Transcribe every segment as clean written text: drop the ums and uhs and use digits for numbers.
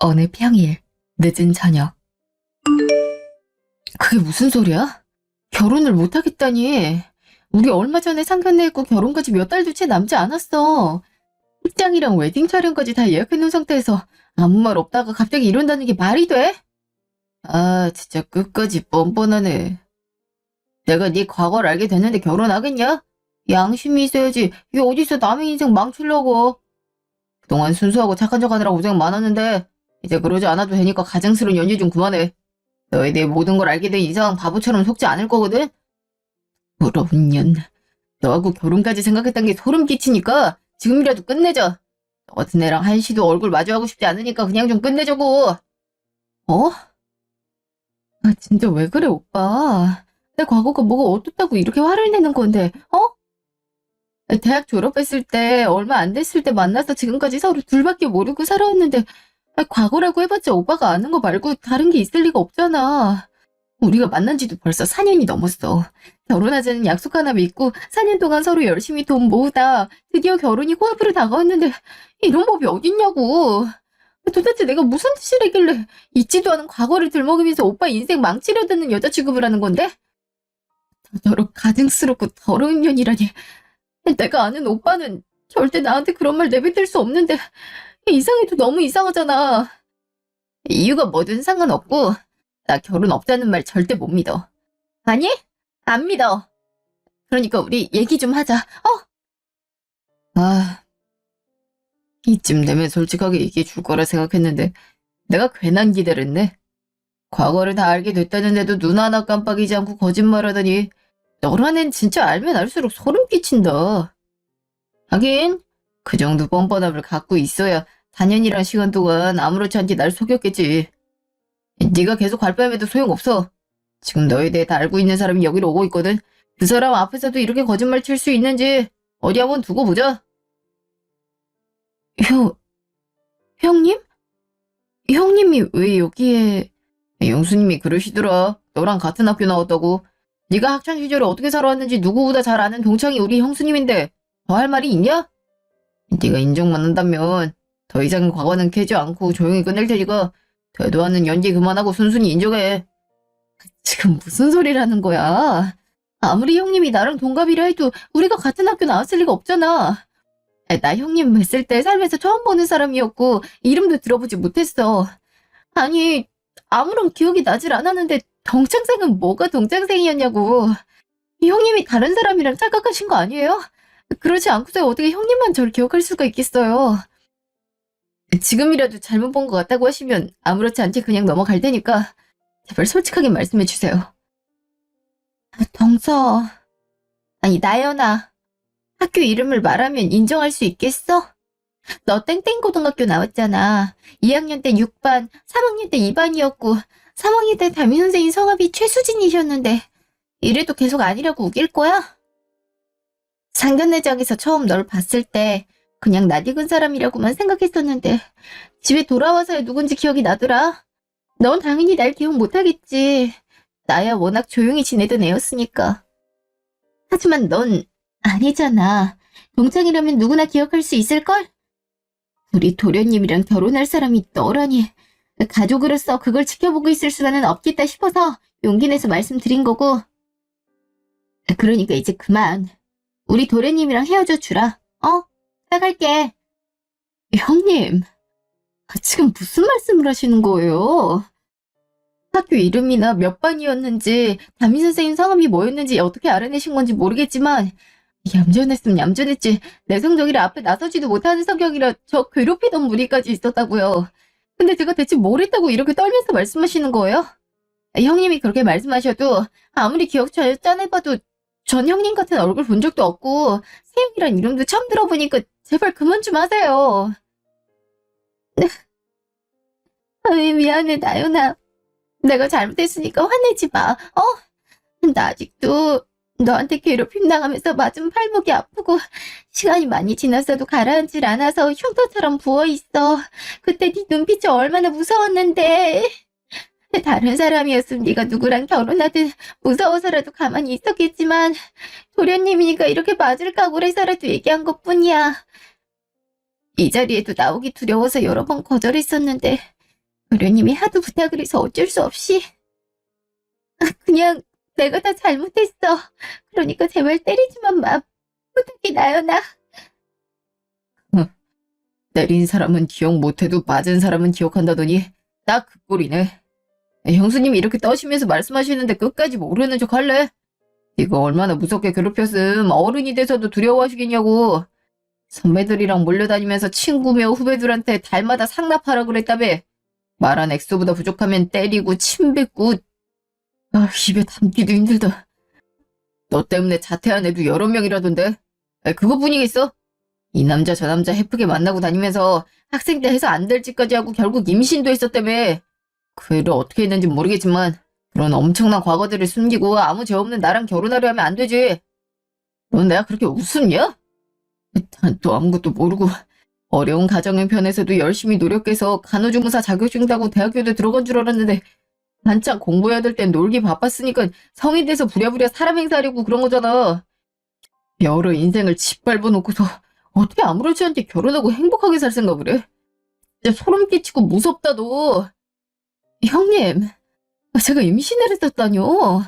어느 평일, 늦은 저녁. 그게 무슨 소리야? 결혼을 못하겠다니. 우리 얼마 전에 상견례했고 결혼까지 몇 달도 채 남지 않았어. 식장이랑 웨딩 촬영까지 다 예약해놓은 상태에서 아무 말 없다가 갑자기 이런다는 게 말이 돼? 아, 진짜 끝까지 뻔뻔하네. 내가 네 과거를 알게 됐는데 결혼하겠냐? 양심이 있어야지. 이게 어딨어 남의 인생 망치려고. 그동안 순수하고 착한 척하느라 고생 많았는데 이제 그러지 않아도 되니까 가증스러운 연기 좀 그만해. 너에 대해 모든 걸 알게 된 이상 바보처럼 속지 않을 거거든? 부러운 년. 너하고 결혼까지 생각했던 게 소름 끼치니까 지금이라도 끝내자. 너 같은 애랑 한시도 얼굴 마주하고 싶지 않으니까 그냥 좀 끝내자고. 어? 아, 진짜 왜 그래, 오빠. 내 과거가 뭐가 어떻다고 이렇게 화를 내는 건데, 어? 대학 졸업했을 때, 얼마 안 됐을 때 만나서 지금까지 서로 둘밖에 모르고 살아왔는데, 과거라고 해봤자 오빠가 아는 거 말고 다른 게 있을 리가 없잖아. 우리가 만난 지도 벌써 4년이 넘었어. 결혼하자는 약속 하나 믿고 4년 동안 서로 열심히 돈 모으다 드디어 결혼이 코앞으로 다가왔는데 이런 법이 어딨냐고. 도대체 내가 무슨 짓이라길래 있지도 않은 과거를 들먹이면서 오빠 인생 망치려 드는 여자 취급을 하는 건데? 저렇게 가증스럽고 더러운 년이라니. 내가 아는 오빠는 절대 나한테 그런 말 내뱉을 수 없는데 이상해도 너무 이상하잖아. 이유가 뭐든 상관없고 나 결혼 없다는 말 절대 못 믿어. 아니? 안 믿어. 그러니까 우리 얘기 좀 하자. 아, 이쯤 되면 솔직하게 얘기해 줄 거라 생각했는데 내가 괜한 기대를 했네. 과거를 다 알게 됐다는데도 눈 하나 깜빡이지 않고 거짓말하다니 너란 앤 진짜 알면 알수록 소름 끼친다. 하긴 그 정도 뻔뻔함을 갖고 있어야 4년이란 시간 동안 아무렇지 않게 날 속였겠지. 네가 계속 발뺌해도 소용없어. 지금 너에 대해 다 알고 있는 사람이 여기로 오고 있거든. 그 사람 앞에서도 이렇게 거짓말 칠 수 있는지 어디 한번 두고 보자. 형님? 형님이 왜 여기에... 영수님이 그러시더라. 너랑 같은 학교 나왔다고. 네가 학창시절에 어떻게 살아왔는지 누구보다 잘 아는 동창이 우리 형수님인데 더 할 말이 있냐? 네가 인정만 한다면 더 이상 과거는 캐지 않고 조용히 끝낼 테니까 되도 않는 연기 그만하고 순순히 인정해. 지금 무슨 소리라는 거야? 아무리 형님이 나랑 동갑이라 해도 우리가 같은 학교 나왔을 리가 없잖아. 나 형님 뵀을 때 살면서 처음 보는 사람이었고 이름도 들어보지 못했어. 아니, 아무런 기억이 나질 않았는데 동창생은 뭐가 동창생이었냐고. 형님이 다른 사람이랑 착각하신 거 아니에요? 그렇지 않고서 어떻게 형님만 저를 기억할 수가 있겠어요. 지금이라도 잘못 본 것 같다고 하시면 아무렇지 않게 그냥 넘어갈 테니까 제발 솔직하게 말씀해 주세요. 덩서. 아니, 나연아. 학교 이름을 말하면 인정할 수 있겠어? 너 땡땡고등학교 나왔잖아. 2학년 때 6반, 3학년 때 2반이었고 3학년 때 담임선생님 성함이 최수진이셨는데 이래도 계속 아니라고 우길 거야? 상견례장에서 처음 널 봤을 때 그냥 낯익은 사람이라고만 생각했었는데 집에 돌아와서야 누군지 기억이 나더라. 넌 당연히 날 기억 못하겠지. 나야 워낙 조용히 지내던 애였으니까. 하지만 넌 아니잖아. 동창이라면 누구나 기억할 수 있을걸? 우리 도련님이랑 결혼할 사람이 너라니. 가족으로서 그걸 지켜보고 있을 수는 없겠다 싶어서 용기 내서 말씀드린 거고. 그러니까 이제 그만. 우리 도련님이랑 헤어져 주라. 나갈게. 형님, 지금 무슨 말씀을 하시는 거예요? 학교 이름이나 몇 반이었는지 담임선생님 성함이 뭐였는지 어떻게 알아내신 건지 모르겠지만 얌전했으면 얌전했지 내 성적이라 앞에 나서지도 못하는 성격이라 저 괴롭히던 무리까지 있었다고요. 근데 제가 대체 뭘 했다고 이렇게 떨면서 말씀하시는 거예요? 형님이 그렇게 말씀하셔도 아무리 기억 잘 짜내봐도 전 형님 같은 얼굴 본 적도 없고 세영이란 이름도 처음 들어보니까 제발 그만 좀 하세요. 미안해 나연아. 내가 잘못했으니까 화내지 마. 나 아직도 너한테 괴롭힘 당하면서 맞은 팔목이 아프고 시간이 많이 지났어도 가라앉질 않아서 흉터처럼 부어있어. 그때 네 눈빛이 얼마나 무서웠는데. 다른 사람이었으면 네가 누구랑 결혼하든 무서워서라도 가만히 있었겠지만 도련님이니까 이렇게 맞을 각오를 해서라도 얘기한 것뿐이야. 이 자리에도 나오기 두려워서 여러 번 거절했었는데 도련님이 하도 부탁을 해서 어쩔 수 없이. 그냥 내가 다 잘못했어. 그러니까 제발 때리지만 마. 부탁해, 나연아. 때린 사람은 기억 못해도 맞은 사람은 기억한다더니 딱 그 꼴이네. 형수님이 이렇게 떠시면서 말씀하시는데 끝까지 모르는 척 할래? 이거 얼마나 무섭게 괴롭혔음. 어른이 돼서도 두려워하시겠냐고. 선배들이랑 몰려다니면서 친구며 후배들한테 달마다 상납하라 그랬다며. 말한 액수보다 부족하면 때리고 침 뱉고. 입에 담기도 힘들다. 너 때문에 자퇴한 애도 여러 명이라던데. 그거뿐이겠어? 이 남자 저 남자 해프게 만나고 다니면서 학생 때 해서 안 될 짓까지 하고 결국 임신도 했었다며. 그 애를 어떻게 했는지 모르겠지만 그런 엄청난 과거들을 숨기고 아무 죄 없는 나랑 결혼하려 하면 안 되지. 넌 내가 그렇게 우습냐? 난 또 아무것도 모르고 어려운 가정 형편에서도 열심히 노력해서 간호조무사 자격증 따고 대학교도 들어간 줄 알았는데 한창 공부해야 될 땐 놀기 바빴으니까 성인 돼서 부랴부랴 사람 행사하려고 그런 거잖아. 여러 인생을 짓밟아 놓고서 어떻게 아무렇지 않게 결혼하고 행복하게 살 생각을 해? 진짜 소름 끼치고 무섭다 너. 형님, 제가 임신을 했었다뇨.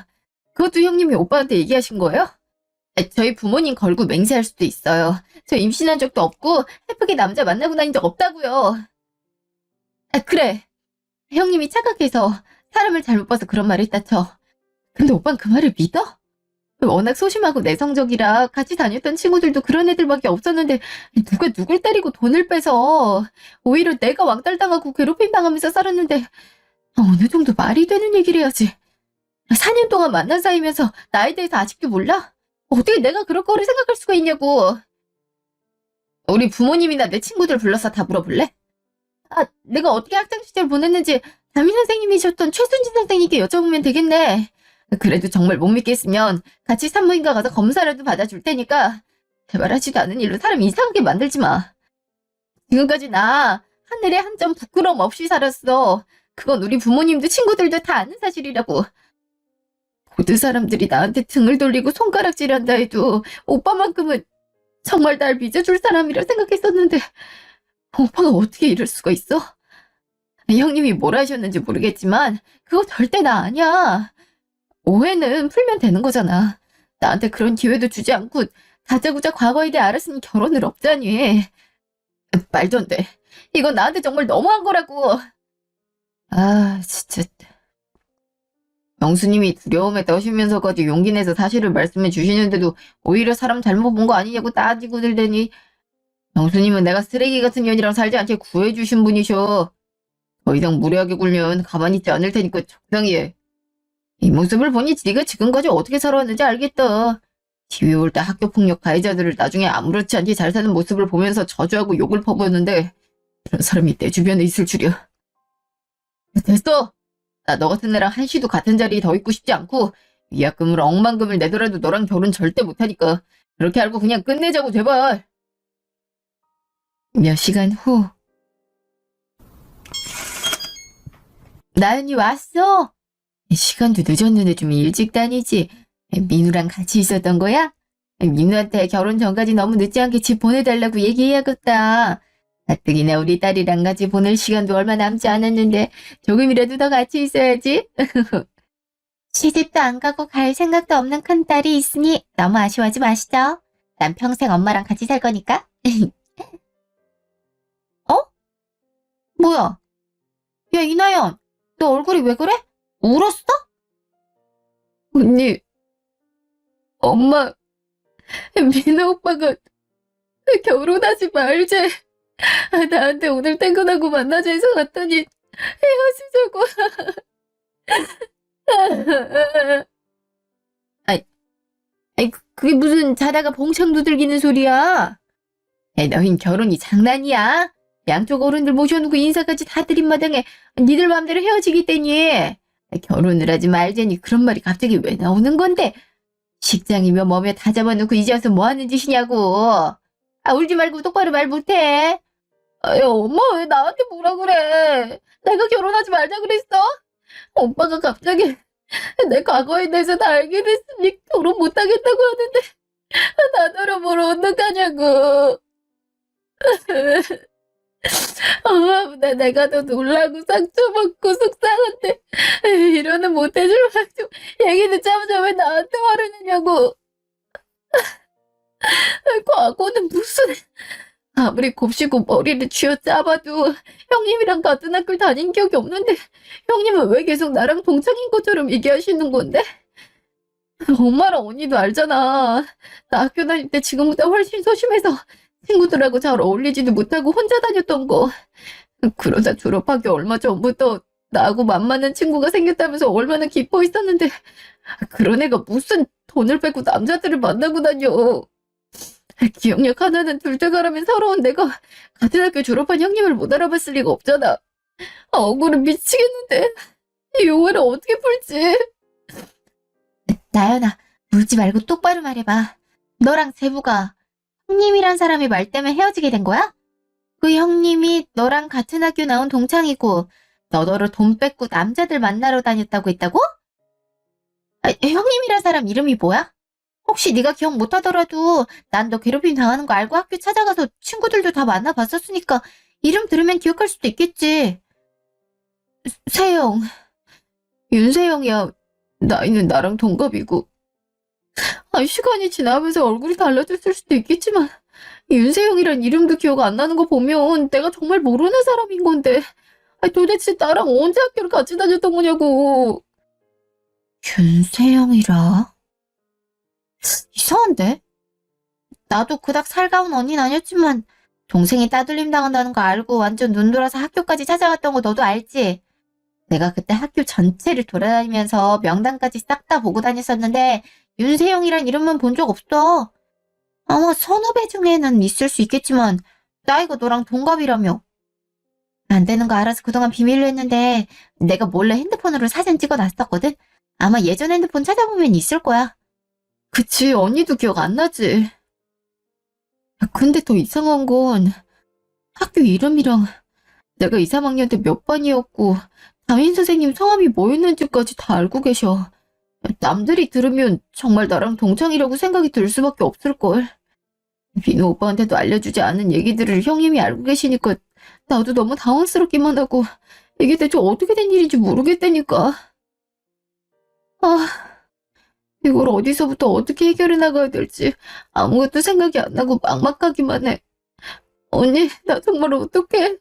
그것도 형님이 오빠한테 얘기하신 거예요? 저희 부모님 걸고 맹세할 수도 있어요. 저 임신한 적도 없고 예쁘게 남자 만나고 다닌 적 없다고요. 그래. 형님이 착각해서 사람을 잘못 봐서 그런 말을 했다 쳐. 근데 오빠는 그 말을 믿어? 워낙 소심하고 내성적이라 같이 다녔던 친구들도 그런 애들밖에 없었는데 누가 누굴 때리고 돈을 빼서 오히려 내가 왕따당하고 괴롭힘 당하면서 살았는데 어느 정도 말이 되는 얘기를 해야지. 4년 동안 만난 사이면서 나에 대해서 아직도 몰라? 어떻게 내가 그럴 거를 생각할 수가 있냐고. 우리 부모님이나 내 친구들 불러서 다 물어볼래? 내가 어떻게 학창시절 보냈는지 담임 선생님이셨던 최순진 선생님께 여쭤보면 되겠네. 그래도 정말 못 믿겠으면 같이 산부인과 가서 검사라도 받아줄 테니까 제발 하지도 않은 일로 사람 이상하게 만들지 마. 지금까지 나 하늘에 한 점 부끄러움 없이 살았어. 그건 우리 부모님도 친구들도 다 아는 사실이라고. 모든 사람들이 나한테 등을 돌리고 손가락질한다 해도 오빠만큼은 정말 날 믿어줄 사람이라 생각했었는데 오빠가 어떻게 이럴 수가 있어? 형님이 뭘 하셨는지 모르겠지만 그거 절대 나 아니야. 오해는 풀면 되는 거잖아. 나한테 그런 기회도 주지 않고 다짜고짜 과거에 대해 알았으니 결혼을 없자니. 말도 안 돼. 이건 나한테 정말 너무한 거라고. 진짜. 영수님이 두려움에 떠시면서까지 용기 내서 사실을 말씀해 주시는데도 오히려 사람 잘못 본 거 아니냐고 따지고 들더니 영수님은 내가 쓰레기 같은 년이랑 살지 않게 구해주신 분이셔. 더 이상 무례하게 굴면 가만히 있지 않을 테니까 적당히 해. 이 모습을 보니 네가 지금까지 어떻게 살아왔는지 알겠다. TV 올 때 학교폭력 가해자들을 나중에 아무렇지 않게 잘 사는 모습을 보면서 저주하고 욕을 퍼부었는데 그런 사람이 내 주변에 있을 줄이야. 됐어. 나 너 같은 애랑 한시도 같은 자리에 더 있고 싶지 않고 위약금으로 억만금을 내더라도 너랑 결혼 절대 못하니까 그렇게 알고 그냥 끝내자고 제발. 몇 시간 후. 나연이 왔어? 시간도 늦었는데 좀 일찍 다니지. 민우랑 같이 있었던 거야? 민우한테 결혼 전까지 너무 늦지 않게 집 보내달라고 얘기해야겠다. 가뜩이나 우리 딸이랑 같이 보낼 시간도 얼마 남지 않았는데 조금이라도 더 같이 있어야지. 시집도 안 가고 갈 생각도 없는 큰딸이 있으니 너무 아쉬워하지 마시죠. 난 평생 엄마랑 같이 살 거니까. 뭐야? 야, 이나연, 너 얼굴이 왜 그래? 울었어? 언니, 엄마, 민우 오빠가 결혼하지 말재. 나한테 오늘 퇴근하고 만나자 해서 갔더니 헤어지자고. 그게 무슨 자다가 봉창 두들기는 소리야. 너흰 결혼이 장난이야? 양쪽 어른들 모셔놓고 인사까지 다 드린 마당에 니들 맘대로 헤어지겠다니. 결혼을 하지 말자니 그런 말이 갑자기 왜 나오는 건데. 식장이며 뭐며 다 잡아놓고 이제 와서 뭐 하는 짓이냐고. 울지 말고 똑바로 말 못해. 엄마 왜 나한테 뭐라 그래. 내가 결혼하지 말자 그랬어? 오빠가 갑자기 내 과거에 대해서 다 알게 됐으니 결혼 못하겠다고 하는데 나더러 뭘 어떡하냐고. 내가 더 놀라고 상처받고 속상한데 이러는 못해줄 만큼 얘기 듣자마자 왜 나한테 화를 내냐고. 과거는 무슨. 아무리 곱씹고 머리를 쥐어짜봐도 형님이랑 같은 학교를 다닌 기억이 없는데 형님은 왜 계속 나랑 동창인 것처럼 얘기하시는 건데? 엄마랑 언니도 알잖아. 나 학교 다닐 때 지금보다 훨씬 소심해서 친구들하고 잘 어울리지도 못하고 혼자 다녔던 거. 그러다 졸업하기 얼마 전부터 나하고 만만한 친구가 생겼다면서 얼마나 기뻐 있었는데 그런 애가 무슨 돈을 빼고 남자들을 만나고 다녀. 기억력 하나는 둘째가라면 서러운 내가 같은 학교 졸업한 형님을 못 알아봤을 리가 없잖아. 억울해 미치겠는데 이 오해를 어떻게 풀지? 나연아, 울지 말고 똑바로 말해봐. 너랑 재부가 형님이란 사람이 말 때문에 헤어지게 된 거야? 그 형님이 너랑 같은 학교 나온 동창이고 너더러 돈 뺏고 남자들 만나러 다녔다고 했다고? 형님이란 사람 이름이 뭐야? 혹시 네가 기억 못하더라도 난 너 괴롭힘 당하는 거 알고 학교 찾아가서 친구들도 다 만나봤었으니까 이름 들으면 기억할 수도 있겠지. 세영, 윤세영이야. 나이는 나랑 동갑이고. 시간이 지나면서 얼굴이 달라졌을 수도 있겠지만 윤세영이란 이름도 기억 안 나는 거 보면 내가 정말 모르는 사람인 건데 도대체 나랑 언제 학교를 같이 다녔던 거냐고. 윤세영이라? 이상한데? 나도 그닥 살가운 언니는 아니었지만 동생이 따돌림 당한다는 거 알고 완전 눈돌아서 학교까지 찾아갔던 거 너도 알지? 내가 그때 학교 전체를 돌아다니면서 명단까지 싹 다 보고 다녔었는데 윤세영이란 이름은 본 적 없어. 아마 선후배 중에는 있을 수 있겠지만 나이가 너랑 동갑이라며. 안 되는 거 알아서 그동안 비밀로 했는데 내가 몰래 핸드폰으로 사진 찍어놨었거든? 아마 예전 핸드폰 찾아보면 있을 거야. 그치, 언니도 기억 안 나지. 근데 더 이상한 건 학교 이름이랑 내가 2, 3학년 때 몇 반이었고 담임 선생님 성함이 뭐였는지까지 다 알고 계셔. 남들이 들으면 정말 나랑 동창이라고 생각이 들 수밖에 없을걸. 민호 오빠한테도 알려주지 않은 얘기들을 형님이 알고 계시니까 나도 너무 당황스럽기만 하고 이게 대체 어떻게 된 일인지 모르겠다니까. 이걸 어디서부터 어떻게 해결해 나가야 될지 아무것도 생각이 안 나고 막막하기만 해. 언니, 나 정말 어떡해?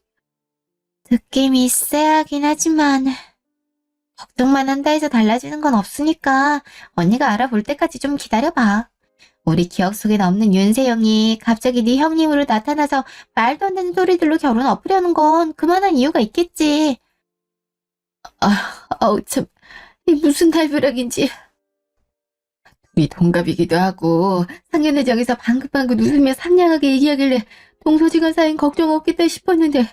느낌이 쎄하긴 하지만 걱정만 한다 해서 달라지는 건 없으니까 언니가 알아볼 때까지 좀 기다려봐. 우리 기억 속엔 없는 윤세영이 갑자기 네 형님으로 나타나서 말도 안 되는 소리들로 결혼 엎으려는 건 그만한 이유가 있겠지. 참, 이 무슨 달벼락인지. 우리 동갑이기도 하고 상견례장에서 방긋방긋 웃으며 상냥하게 얘기하길래 동서지간 사이엔 걱정 없겠다 싶었는데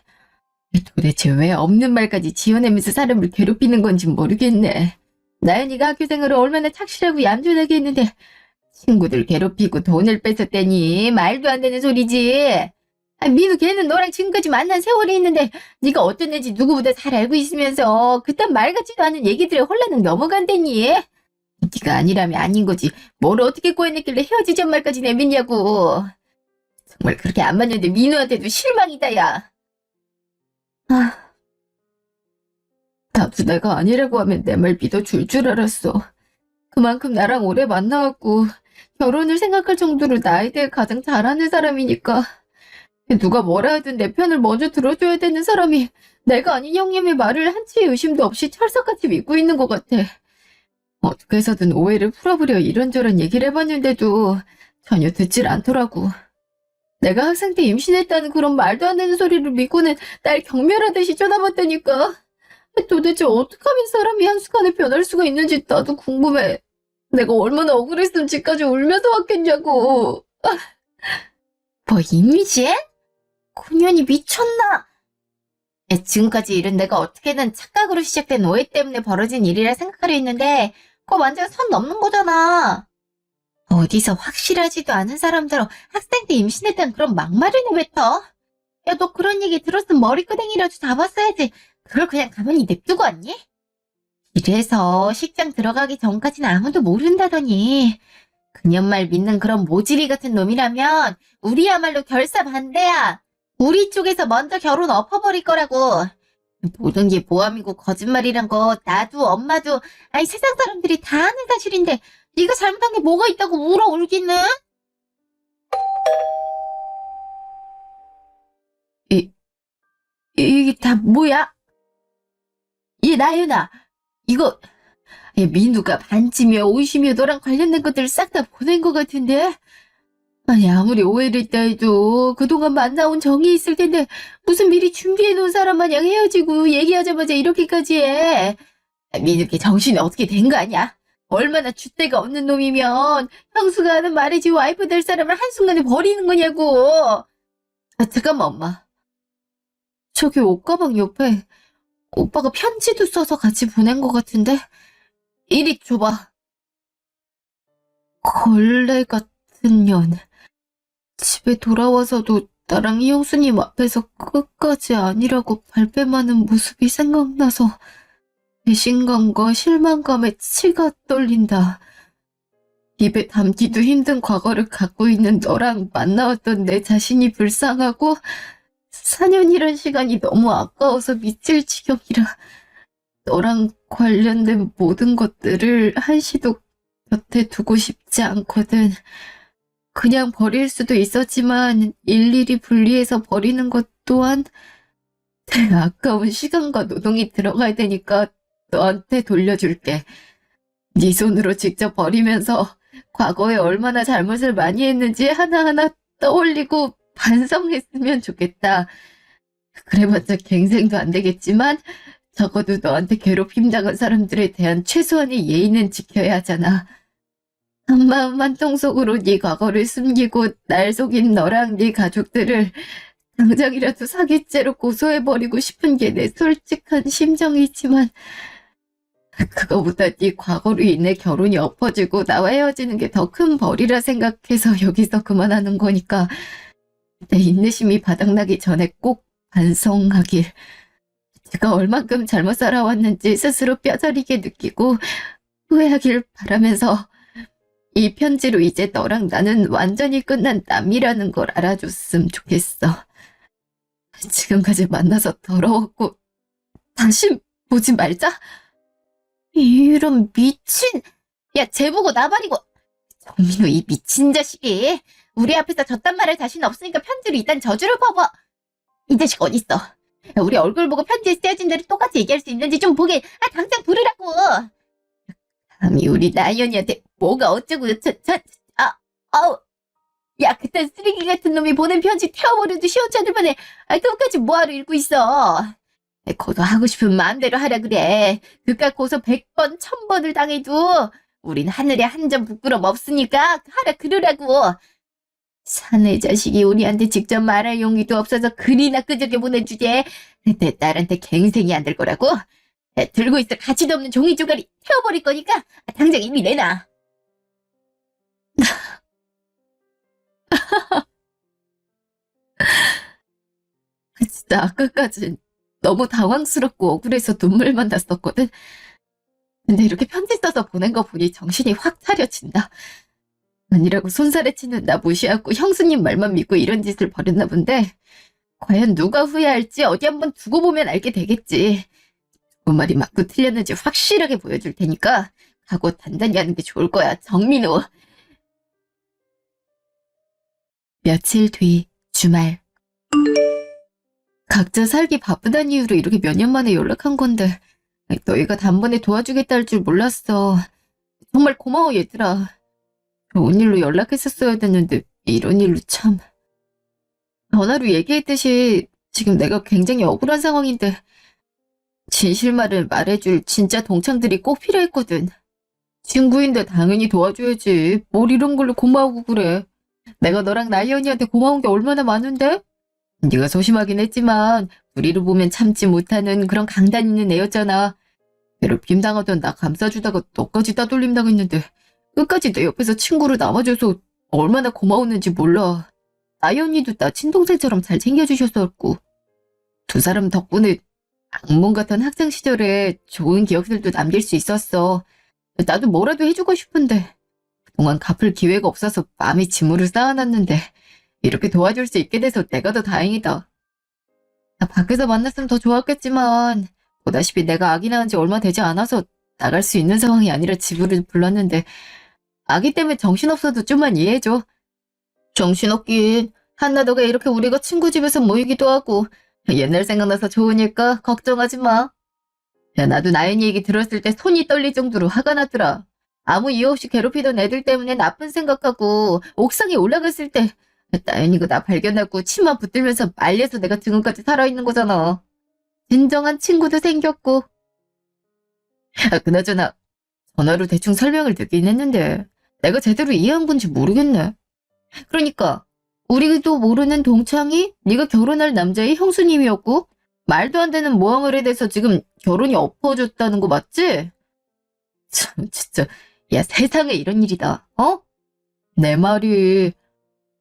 도대체 왜 없는 말까지 지어내면서 사람을 괴롭히는 건지 모르겠네. 나연이가 학교 생활을 얼마나 착실하고 얌전하게 했는데 친구들 괴롭히고 돈을 뺏었대니 말도 안 되는 소리지. 민우 걔는 너랑 지금까지 만난 세월이 있는데 네가 어떤 애인지 누구보다 잘 알고 있으면서 그딴 말 같지도 않은 얘기들에 홀라당 넘어간다니. 네가 아니라면 아닌 거지 뭘 어떻게 꼬여냈길래 헤어지잔 말까지 내밌냐고. 정말 그렇게 안 맞는데 민우한테도 실망이다 야. 나도 내가 아니라고 하면 내 말 믿어줄 줄 알았어. 그만큼 나랑 오래 만나왔고 결혼을 생각할 정도로 나에 대해 가장 잘 아는 사람이니까 누가 뭐라 하든 내 편을 먼저 들어줘야 되는 사람이 내가 아닌 형님의 말을 한치의 의심도 없이 철석같이 믿고 있는 것 같아. 어떻게 해서든 오해를 풀어보려 이런저런 얘기를 해봤는데도 전혀 듣질 않더라고. 내가 학생 때 임신했다는 그런 말도 안 되는 소리를 믿고는 날 경멸하듯이 쳐다봤다니까. 도대체 어떻게 하면 사람이 한순간에 변할 수가 있는지 나도 궁금해. 내가 얼마나 억울했으면 집까지 울면서 왔겠냐고. 뭐 임신? 그년이 미쳤나? 지금까지 일은 내가 어떻게든 착각으로 시작된 오해 때문에 벌어진 일이라 생각하려 했는데 그거 완전 선 넘는 거잖아. 어디서 확실하지도 않은 사람들로 학생 때 임신했다는 그런 막말을 내뱉어? 야, 너 그런 얘기 들었으면 머리끄댕이라도 잡았어야지. 그걸 그냥 가만히 냅두고 왔니? 이래서 식장 들어가기 전까지는 아무도 모른다더니 그년 말 믿는 그런 모질이 같은 놈이라면 우리야말로 결사 반대야. 우리 쪽에서 먼저 결혼 엎어버릴 거라고. 모든 게 모함이고 거짓말이란 거 나도 엄마도 아이 세상 사람들이 다 아는 사실인데 네가 잘못한 게 뭐가 있다고 울어 울기는? 이, 이게 다 뭐야? 나연아, 이거 민우가 반지며 옷이며 너랑 관련된 것들 싹 다 보낸 것 같은데? 아니 아무리 오해를 했다 해도 그동안 만나온 정이 있을 텐데 무슨 미리 준비해놓은 사람 마냥 헤어지고 얘기하자마자 이렇게까지 해. 민우께 정신이 어떻게 된 거 아니야? 얼마나 줏대가 없는 놈이면 형수가 하는 말이지 와이프 될 사람을 한순간에 버리는 거냐고. 잠깐만 엄마. 저기 옷가방 옆에 오빠가 편지도 써서 같이 보낸 것 같은데? 이리 줘봐. 걸레 같은 년. 집에 돌아와서도 나랑 형수님 앞에서 끝까지 아니라고 발뺌하는 모습이 생각나서 배신감과 실망감에 치가 떨린다. 입에 담기도 힘든 과거를 갖고 있는 너랑 만나왔던 내 자신이 불쌍하고 4년이란 시간이 너무 아까워서 미칠 지경이라 너랑 관련된 모든 것들을 한시도 곁에 두고 싶지 않거든. 그냥 버릴 수도 있었지만 일일이 분리해서 버리는 것 또한 아까운 시간과 노동이 들어가야 되니까 너한테 돌려줄게. 네 손으로 직접 버리면서 과거에 얼마나 잘못을 많이 했는지 하나하나 떠올리고 반성했으면 좋겠다. 그래봤자 갱생도 안 되겠지만 적어도 너한테 괴롭힘 당한 사람들에 대한 최소한의 예의는 지켜야 하잖아. 한마음 한통속으로 네 과거를 숨기고 날 속인 너랑 네 가족들을 당장이라도 사기죄로 고소해버리고 싶은 게 내 솔직한 심정이지만 그거보다 네 과거로 인해 결혼이 엎어지고 나와 헤어지는 게 더 큰 벌이라 생각해서 여기서 그만하는 거니까 내 인내심이 바닥나기 전에 꼭 반성하길. 제가 얼만큼 잘못 살아왔는지 스스로 뼈저리게 느끼고 후회하길 바라면서 이 편지로 이제 너랑 나는 완전히 끝난 남이라는 걸 알아줬으면 좋겠어. 지금까지 만나서 더러웠고 다시 보지 말자. 이런 미친. 야, 쟤 보고 나 버리고. 정민우 이 미친 자식이. 우리 앞에서 저딴 말할 자신 없으니까 편지로 일단 저주를 퍼버. 이 자식 어딨어. 야, 우리 얼굴 보고 편지에 쓰여진 대로 똑같이 얘기할 수 있는지 좀 보게. 당장 부르라고. 감히 우리 나연이한테 뭐가 어쩌고 아우. 야, 그딴 쓰레기 같은 놈이 보낸 편지 태워버려도 시원찮을 판에 끝까지 뭐하러 읽고 있어. 고소 하고 싶은 마음대로 하라 그래. 그깟 고소 100번 1000번을 당해도 우린 하늘에 한 점 부끄럼 없으니까 하라 그러라고. 사내 자식이 우리한테 직접 말할 용기도 없어서 글이나 끄적여 보내주제. 내 딸한테 갱생이 안 될 거라고. 들고 있을 가치도 없는 종이 조각이 태워버릴 거니까 당장 이미 내놔. 진짜 아까까진 너무 당황스럽고 억울해서 눈물만 났었거든. 근데 이렇게 편지 써서 보낸 거 보니 정신이 확 차려진다. 아니라고 손살에 치는 나 무시하고 형수님 말만 믿고 이런 짓을 벌였나 본데 과연 누가 후회할지 어디 한번 두고 보면 알게 되겠지. 그 말이 맞고 틀렸는지 확실하게 보여줄 테니까 각오 단단히 하는 게 좋을 거야, 정민우. 며칠 뒤 주말. 각자 살기 바쁘단 이유로 이렇게 몇 년 만에 연락한 건데 너희가 단번에 도와주겠다 할 줄 몰랐어. 정말 고마워 얘들아. 좋은 일로 연락했었어야 됐는데 이런 일로 참. 전화로 얘기했듯이 지금 내가 굉장히 억울한 상황인데 진실말을 말해줄 진짜 동창들이 꼭 필요했거든. 친구인데 당연히 도와줘야지. 뭘 이런 걸로 고마우고 그래. 내가 너랑 나이언니한테 고마운 게 얼마나 많은데? 네가 소심하긴 했지만 우리로 보면 참지 못하는 그런 강단 있는 애였잖아. 괴롭힘 당하던 나 감싸주다가 너까지 따돌림 당했는데 끝까지 내 옆에서 친구로 남아줘서 얼마나 고마웠는지 몰라. 나이언니도 나 친동생처럼 잘 챙겨주셨었고 두 사람 덕분에 악몽 같은 학창 시절에 좋은 기억들도 남길 수 있었어. 나도 뭐라도 해주고 싶은데 그동안 갚을 기회가 없어서 마음이 짐으로 쌓아놨는데 이렇게 도와줄 수 있게 돼서 내가 더 다행이다. 밖에서 만났으면 더 좋았겠지만 보다시피 내가 아기 낳은 지 얼마 되지 않아서 나갈 수 있는 상황이 아니라 집으로 불렀는데 아기 때문에 정신없어도 좀만 이해해줘. 정신없긴. 한나더가 이렇게 우리가 친구 집에서 모이기도 하고 옛날 생각나서 좋으니까 걱정하지 마. 야, 나도 나연이 얘기 들었을 때 손이 떨릴 정도로 화가 났더라. 아무 이유 없이 괴롭히던 애들 때문에 나쁜 생각하고 옥상에 올라갔을 때 나연이가 나 발견하고 치마 붙들면서 말려서 내가 지금까지 살아있는 거잖아. 진정한 친구도 생겼고. 그나저나 전화로 대충 설명을 듣긴 했는데 내가 제대로 이해한 건지 모르겠네. 그러니까 우리도 모르는 동창이 네가 결혼할 남자의 형수님이었고 말도 안 되는 모함을 해대서 지금 결혼이 엎어졌다는 거 맞지? 참 진짜 야 세상에 이런 일이다. 어? 내 말이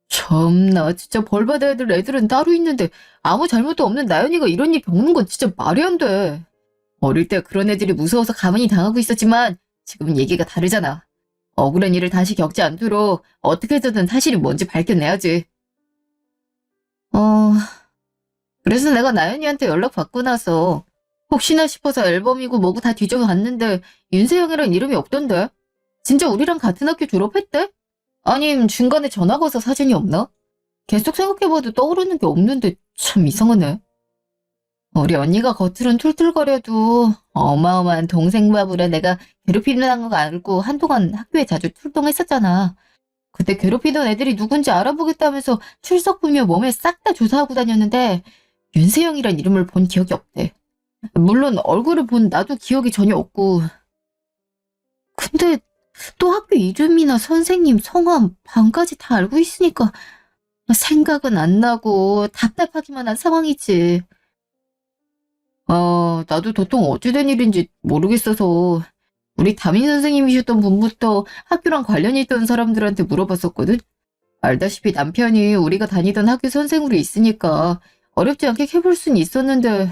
참나 진짜 벌 받아야 될 애들은 따로 있는데 아무 잘못도 없는 나연이가 이런 일 겪는 건 진짜 말이 안 돼. 어릴 때 그런 애들이 무서워서 가만히 당하고 있었지만 지금은 얘기가 다르잖아. 억울한 일을 다시 겪지 않도록 어떻게 해서든 사실이 뭔지 밝혀내야지. 어, 그래서 내가 나연이한테 연락 받고 나서 혹시나 싶어서 앨범이고 뭐고 다 뒤져봤는데 윤세영이란 이름이 없던데? 진짜 우리랑 같은 학교 졸업했대? 아님 중간에 전화 가서 사진이 없나? 계속 생각해봐도 떠오르는 게 없는데 참 이상하네. 우리 언니가 겉으론 툴툴거려도 어마어마한 동생 밥으로 내가 괴롭히는 거 알고 한동안 학교에 자주 출동했었잖아. 그때 괴롭히던 애들이 누군지 알아보겠다면서 출석부며 몸에 싹 다 조사하고 다녔는데 윤세영이란 이름을 본 기억이 없대. 물론 얼굴을 본 나도 기억이 전혀 없고. 근데 또 학교 이름이나 선생님, 성함, 방까지 다 알고 있으니까 생각은 안 나고 답답하기만 한 상황이지. 나도 도통 어찌된 일인지 모르겠어서 우리 담임 선생님이셨던 분부터 학교랑 관련이 있던 사람들한테 물어봤었거든. 알다시피 남편이 우리가 다니던 학교 선생으로 있으니까 어렵지 않게 해볼 순 있었는데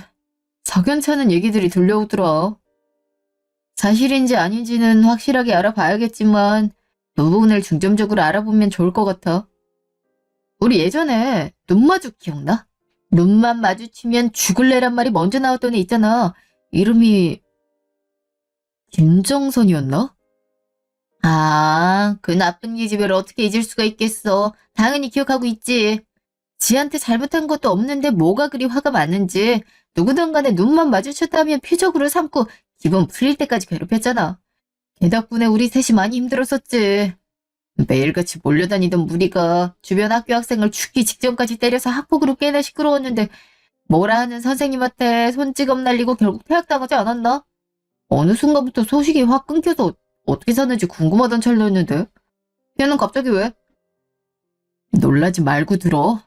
석연찮은 얘기들이 들려오더라. 사실인지 아닌지는 확실하게 알아봐야겠지만 그 부분을 중점적으로 알아보면 좋을 것 같아. 우리 예전에 눈마주 기억나? 눈만 마주치면 죽을래란 말이 먼저 나왔던 애 있잖아. 이름이 김정선이었나? 아, 그 나쁜 기집애를 어떻게 잊을 수가 있겠어. 당연히 기억하고 있지. 지한테 잘못한 것도 없는데 뭐가 그리 화가 많은지 누구든 간에 눈만 마주쳤다면 표적으로 삼고 기분 풀릴 때까지 괴롭혔잖아. 걔 덕분에 우리 셋이 많이 힘들었었지. 매일같이 몰려다니던 무리가 주변 학교 학생을 죽기 직전까지 때려서 학폭으로 꽤나 시끄러웠는데 뭐라 하는 선생님한테 손찌검 날리고 결국 퇴학당하지 않았나? 어느 순간부터 소식이 확 끊겨서 어떻게 사는지 궁금하던 찰나였는데 걔는 갑자기 왜? 놀라지 말고 들어.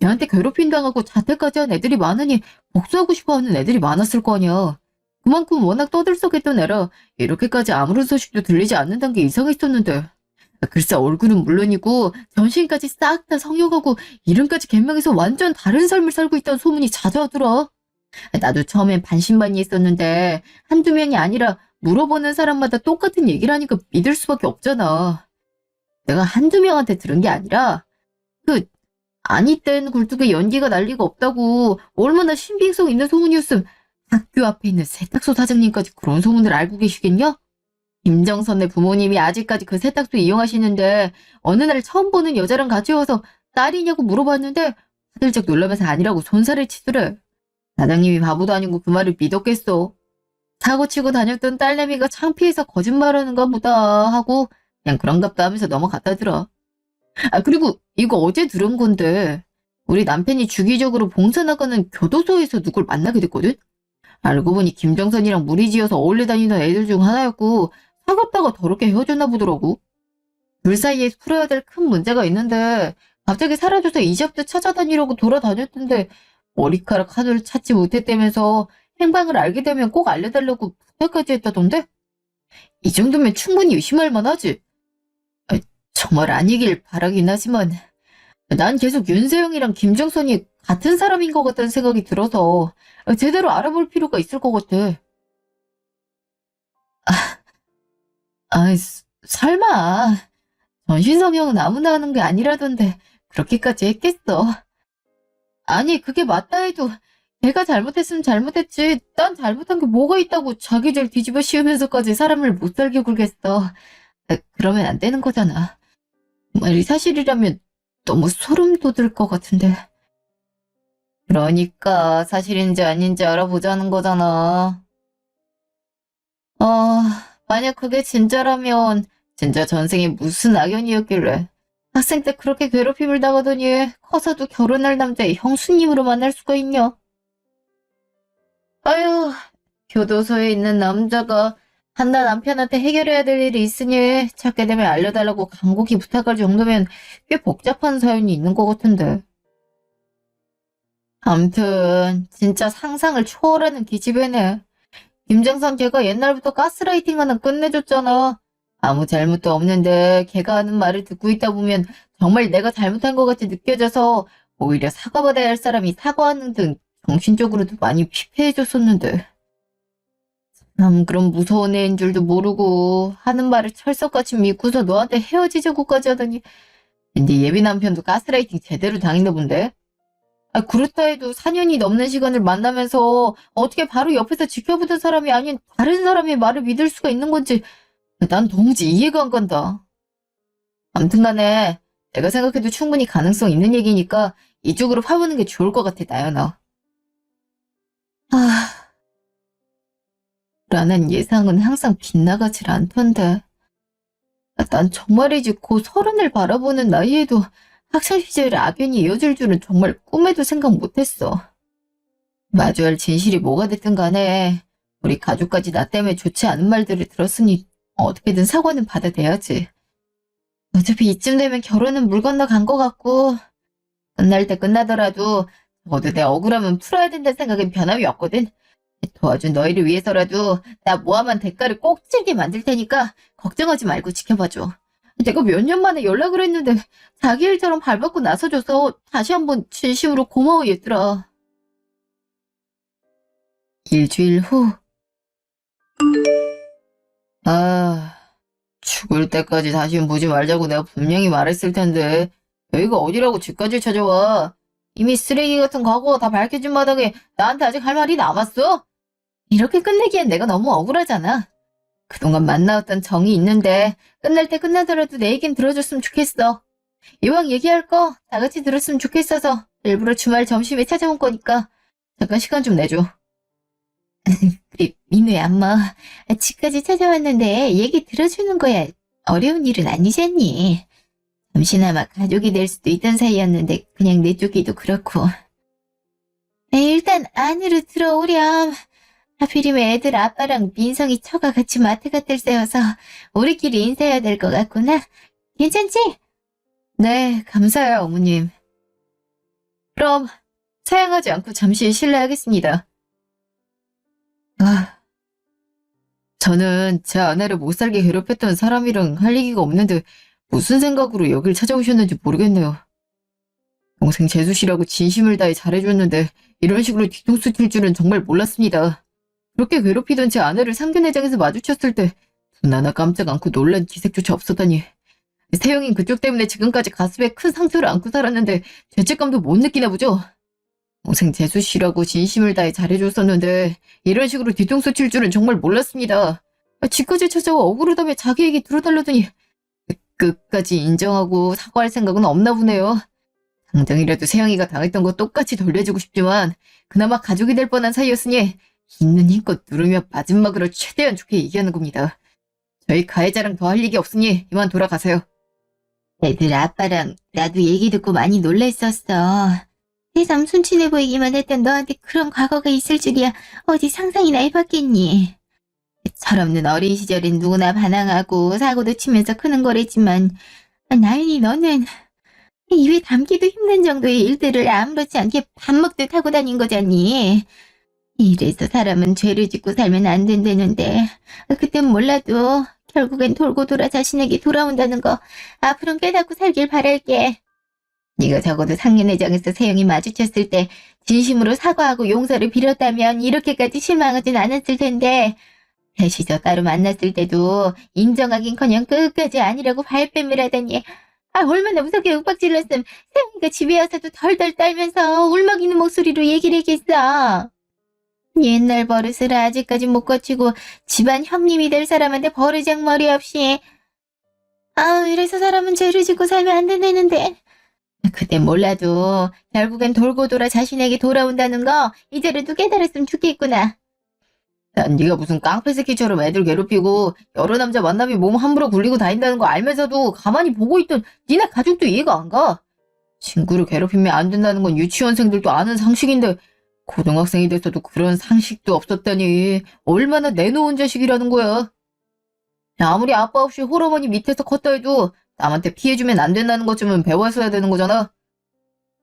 걔한테 괴롭힘 당하고 자퇴까지 한 애들이 많으니 복수하고 싶어하는 애들이 많았을 거 아니야. 그만큼 워낙 떠들썩했던 애라 이렇게까지 아무런 소식도 들리지 않는다는 게 이상했었는데 글쎄 얼굴은 물론이고 전신까지 싹 다 성형하고 이름까지 개명해서 완전 다른 삶을 살고 있다는 소문이 자자하더라. 나도 처음엔 반신반의했었는데 한두 명이 아니라 물어보는 사람마다 똑같은 얘기를 하니까 믿을 수밖에 없잖아. 내가 한두 명한테 들은 게 아니라 그 아니 땐 굴뚝에 연기가 날 리가 없다고 얼마나 신빙성 있는 소문이었음. 학교 앞에 있는 세탁소 사장님까지 그런 소문을 알고 계시겠냐? 김정선의 부모님이 아직까지 그 세탁소 이용하시는데 어느 날 처음 보는 여자랑 같이 와서 딸이냐고 물어봤는데 화들짝 놀라면서 아니라고 손살을 치더래. 사장님이 바보도 아니고 그 말을 믿었겠어. 사고치고 다녔던 딸내미가 창피해서 거짓말하는가 보다 하고 그냥 그런갑다 하면서 넘어갔다더라. 아 그리고 이거 어제 들은 건데 우리 남편이 주기적으로 봉사 나가는 교도소에서 누굴 만나게 됐거든? 알고 보니 김정선이랑 무리지어서 어울려 다니던 애들 중 하나였고 사귀었다가 더럽게 헤어졌나 보더라고. 둘 사이에 풀어야 될 큰 문제가 있는데 갑자기 사라져서 이제부터 찾아다니려고 돌아다녔던데 머리카락 하나를 찾지 못했다면서 행방을 알게 되면 꼭 알려달라고 부탁까지 했다던데? 이 정도면 충분히 의심할 만하지. 아, 정말 아니길 바라긴 하지만 난 계속 윤세영이랑 김정선이 같은 사람인 것 같다는 생각이 들어서 제대로 알아볼 필요가 있을 것 같아. 설마. 전신성형은 아무나 하는 게 아니라던데 그렇게까지 했겠어. 아니 그게 맞다 해도 걔가 잘못했으면 잘못했지. 난 잘못한 게 뭐가 있다고 자기들 뒤집어 씌우면서까지 사람을 못 살게 굴겠어. 그러면 안 되는 거잖아. 말이 사실이라면 너무 소름 돋을 것 같은데. 그러니까 사실인지 아닌지 알아보자는 거잖아. 만약 그게 진짜라면 진짜 전생에 무슨 악연이었길래 학생 때 그렇게 괴롭힘을 당하더니 커서도 결혼할 남자의 형수님으로 만날 수가 있냐? 아유, 교도소에 있는 남자가 한나 남편한테 해결해야 될 일이 있으니 찾게 되면 알려달라고 간곡히 부탁할 정도면 꽤 복잡한 사연이 있는 것 같은데. 암튼 진짜 상상을 초월하는 기집애네. 김정선 걔가 옛날부터 가스라이팅 하나 끝내줬잖아. 아무 잘못도 없는데 걔가 하는 말을 듣고 있다 보면 정말 내가 잘못한 것 같이 느껴져서 오히려 사과받아야 할 사람이 사과하는 등 정신적으로도 많이 피폐해졌었는데. 남 그런 무서운 애인 줄도 모르고 하는 말을 철석같이 믿고서 너한테 헤어지자고까지 하더니 네 예비 남편도 가스라이팅 제대로 당했나 본데? 그렇다 해도 4년이 넘는 시간을 만나면서 어떻게 바로 옆에서 지켜보던 사람이 아닌 다른 사람의 말을 믿을 수가 있는 건지 난 도무지 이해가 안 간다. 아무튼 간에 내가 생각해도 충분히 가능성 있는 얘기니까 이쪽으로 파보는 게 좋을 것 같아, 나연아. 라는 예상은 항상 빗나가질 않던데. 난 정말이지 곧 30을 바라보는 나이에도 학창시절에 악연이 이어질 줄은 정말 꿈에도 생각 못했어. 마주할 진실이 뭐가 됐든 간에 우리 가족까지 나 때문에 좋지 않은 말들을 들었으니 어떻게든 사과는 받아내야지. 어차피 이쯤 되면 결혼은 물 건너간 것 같고 끝날 때 끝나더라도 적어도 내 억울함은 풀어야 된다는 생각엔 변함이 없거든. 도와준 너희를 위해서라도 나 모함한 대가를 꼭 치르게 만들 테니까 걱정하지 말고 지켜봐줘. 내가 몇 년 만에 연락을 했는데 자기 일처럼 발벗고 나서줘서 다시 한번 진심으로 고마워 얘들아. 일주일 후. 죽을 때까지 다시는 보지 말자고 내가 분명히 말했을 텐데 여기가 어디라고 집까지 찾아와. 이미 쓰레기 같은 과거가 다 밝혀진 마당에 나한테 아직 할 말이 남았어? 이렇게 끝내기엔 내가 너무 억울하잖아. 그동안 만나왔던 정이 있는데 끝날 때 끝나더라도 내 얘긴 들어줬으면 좋겠어. 이왕 얘기할 거 다 같이 들었으면 좋겠어서 일부러 주말 점심에 찾아온 거니까 잠깐 시간 좀 내줘. 그래, 민우야, 엄마. 집까지 찾아왔는데 얘기 들어주는 거야 어려운 일은 아니잖니. 잠시나마 가족이 될 수도 있던 사이였는데 그냥 내쫓기도 그렇고. 일단 안으로 들어오렴. 하필이면 애들 아빠랑 민성이 처가 같이 마트 갔을 때여서 우리끼리 인사해야 될 것 같구나. 괜찮지? 네, 감사해요, 어머님. 그럼 사양하지 않고 잠시 실례하겠습니다. 저는 제 아내를 못 살게 괴롭혔던 사람이랑 할 얘기가 없는데 무슨 생각으로 여길 찾아오셨는지 모르겠네요. 동생 재수 씨라고 진심을 다해 잘해줬는데 이런 식으로 뒤통수 칠 줄은 정말 몰랐습니다. 그렇게 괴롭히던 제 아내를 상견례장에서 마주쳤을 때 눈 하나 깜짝 않고 놀란 기색조차 없었다니. 세영인 그쪽 때문에 지금까지 가슴에 큰 상처를 안고 살았는데 죄책감도 못 느끼나 보죠. 동생 재수 씨라고 진심을 다해 잘해줬었는데 이런 식으로 뒤통수 칠 줄은 정말 몰랐습니다. 집까지 찾아와 억울하다며 자기 얘기 들어달라더니 끝까지 인정하고 사과할 생각은 없나 보네요. 당장이라도 세영이가 당했던 거 똑같이 돌려주고 싶지만 그나마 가족이 될 뻔한 사이였으니 있는 힘껏 누르며 마지막으로 최대한 좋게 얘기하는 겁니다. 저희 가해자랑 더 할 얘기 없으니 이만 돌아가세요. 애들 아빠랑 나도 얘기 듣고 많이 놀랬었어. 새삼 순진해 보이기만 했던 너한테 그런 과거가 있을 줄이야 어디 상상이나 해봤겠니. 철없는 어린 시절엔 누구나 반항하고 사고도 치면서 크는 거랬지만 나연이 너는 입에 담기도 힘든 정도의 일들을 아무렇지 않게 밥 먹듯 하고 다닌 거잖니. 이래서 사람은 죄를 짓고 살면 안 된다는데 그땐 몰라도 결국엔 돌고 돌아 자신에게 돌아온다는 거 앞으로는 깨닫고 살길 바랄게. 네가 적어도 상견례장에서 세영이 마주쳤을 때 진심으로 사과하고 용서를 빌었다면 이렇게까지 실망하진 않았을 텐데 셋이서 따로 만났을 때도 인정하긴커녕 끝까지 아니라고 발뺌을 하다니 얼마나 무섭게 윽박질렀음. 세영이가 집에 와서도 덜덜 떨면서 울먹이는 목소리로 얘기를 했겠어. 옛날 버릇을 아직까지 못 고치고 집안 형님이 될 사람한테 버르장머리 없이. 이래서 사람은 죄를 짓고 살면 안 된다는데. 그땐 몰라도 결국엔 돌고 돌아 자신에게 돌아온다는 거 이제라도 깨달았으면 좋겠구나. 난 네가 무슨 깡패 새끼처럼 애들 괴롭히고 여러 남자 만나면 몸 함부로 굴리고 다닌다는 거 알면서도 가만히 보고 있던 니네 가족도 이해가 안 가. 친구를 괴롭히면 안 된다는 건 유치원생들도 아는 상식인데 고등학생이 돼서도 그런 상식도 없었다니 얼마나 내놓은 자식이라는 거야. 아무리 아빠 없이 홀어머니 밑에서 컸다 해도 남한테 피해주면 안 된다는 것쯤은 배웠어야 되는 거잖아.